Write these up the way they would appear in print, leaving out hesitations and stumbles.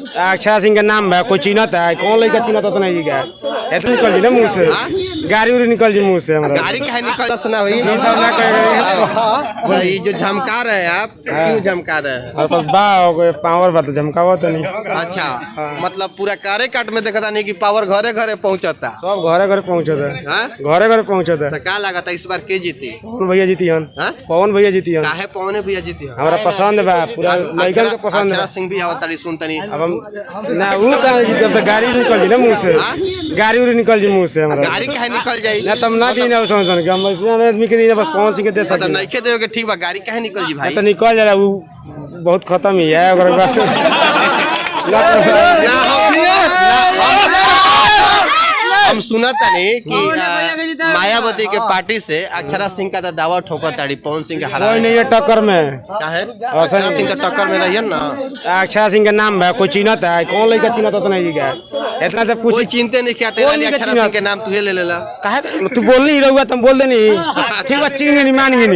अक्षरा सिंह का नाम है, कोई चिन्हत है? कौन लड़का चिन्हत तो नहीं गया इतना निकल जी ना मुँह से, गाड़ी उड़ी निकल जी मुँह से हमारा। गाड़ी कहे निकल सुना भाई, ये सब ना कहेगा। ये जो झमका रहे हैं आप, क्यों झमका रहे हैं? और बस पावर बात झमकावा तो नहीं। अच्छा, मतलब पूरा कारे काट में देखता नहीं कि पावर घरे घरे पहुंचता, सब घरे घरे पहुँचता है, घरे घरे पहुँचता है। क्या लगा था इस बार के जीती? पवन भैया जीती हन, पवन भैया जीती हन। काहे पवन भैया जीती है? हमारा पसंद बा, पूरा लड़का के पसंद है। अक्षरा सिंह भी आवतारी सुनतनी। अब हम ना वो कहाँ जीते, अब तो गाड़ी निकल जी ना मुँह से, गाड़ी उड़ी निकल जी मुँह से हमारा। गाड़ी कहे निकल जाई ना तब ना दी ना समझ के हम आदमी के दिन बस पवन सिंह के दे सकते मतलब नहीं के देओगे, ठीक बा, गाड़ी कहे निकल जी भाई? तो निकल जा रहा वो बहुत खत्म ही है अगर हम सुना तनी कि मायावती के पार्टी से अक्षरा सिंह का तो दावा ठोका ताड़ी, पवन सिंह के हरा कोई नहीं है टक्कर में। काहे? अक्षरा सिंह तो टक्कर में रहिए ना। अक्षरा सिंह का नाम है, कोई चिन्हत है? कौन लड़का चिन्हत तो नहीं गया इतना से पूछ। कोई चिंते नहीं किया तेरा लिए, अक्षरा सिंह के नाम तू ले लेला। काहे तू बोल नहीं रहुआ, तुम बोल दे नहीं ठीक बात, चीन नहीं मान नहीं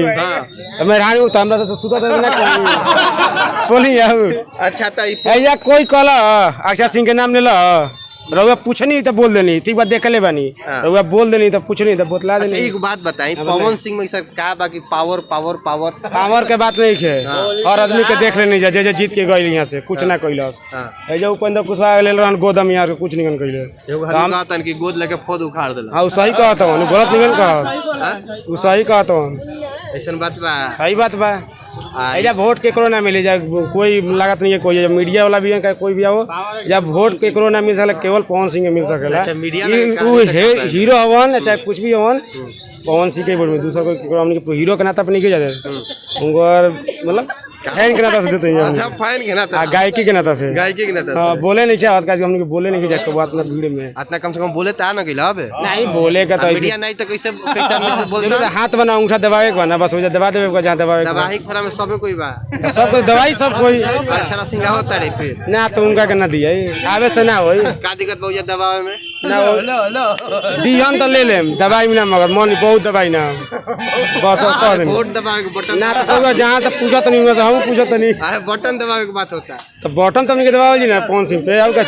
मैं रानी तो हमरा तो सुता तो ना बोली। अच्छा तो ऐसा कोई कल अक्षरा सिंह के नाम ले लो, रउआ पूछनी तो बोल देनी, ठीक बात देख ले बानी, रउआ बोल देनी तो पूछनी तो बतला देनी। एक बात बताई, पवन सिंह में सर का बाकी पावर पावर पावर पावर के बात नहीं है, हर आदमी के देख लेनी जा, जे जीत के गई यहाँ से कुछ ना कैलस। ऐजा उपेंद्र कुशवाहा ले रहन गोदम यहाँ के कुछ नहीं कैले, हम कहतन कि गोद लेके खोद उखाड़ देला। हां सही कहत हूं, गलत नहीं कहत, उ सही कहत हूं, ऐसन बात बा, सही बात बा। ऐजा वोट केकरो ना मिले जा, कोई लागत नहीं है, कोई मीडिया वाला भी है, कोई भी आओ, जब वोट केकरो ना मिल सकला, केवल पवन सिंह मिल सकेला। अच्छा, मीडिया हीरो हवन चाहे कुछ भी हवन, पवन सिंह के बोल में दूसरा कोई केकरो हमनी के हीरो के नाता पे नहीं के जाते, उनकर मतलब फैन के नाता से देते हैं। अच्छा, फैन के नाता, गायकी के नाता से, गायकी के नाता से। हां बोले नहीं चाहत का, हमनी के बोले नहीं जात बात ना भीड़ में इतना कम से कम बोले ता ना गिला बे नहीं बोले का तो मीडिया नहीं तो कैसे कैसे आदमी से बोलता? हाथ बना अंगूठा दबावे के बना, बस हो जा दबा देवे को, जहां दबावे दवाई फरा में सबे कोई बा, तो सब कोई दवाई सब कोई अक्षरा सिंह होता रे फिर ना, तो उनका के ना दिया आवे से ना होई का दिक्कत बहुत ज्यादा दबावे में ना दिहन तो ले लेम, दवाई में ना, मगर मन बहुत दवाई ना बस कह दे वोट दबावे के बटन ना, तो जहां तक पूछत नहीं हम पूछत नहीं, बटन दबावे के बात होता है तो बटन तो हमनी के दबावल जी ना पवन सिंह पे आउ का।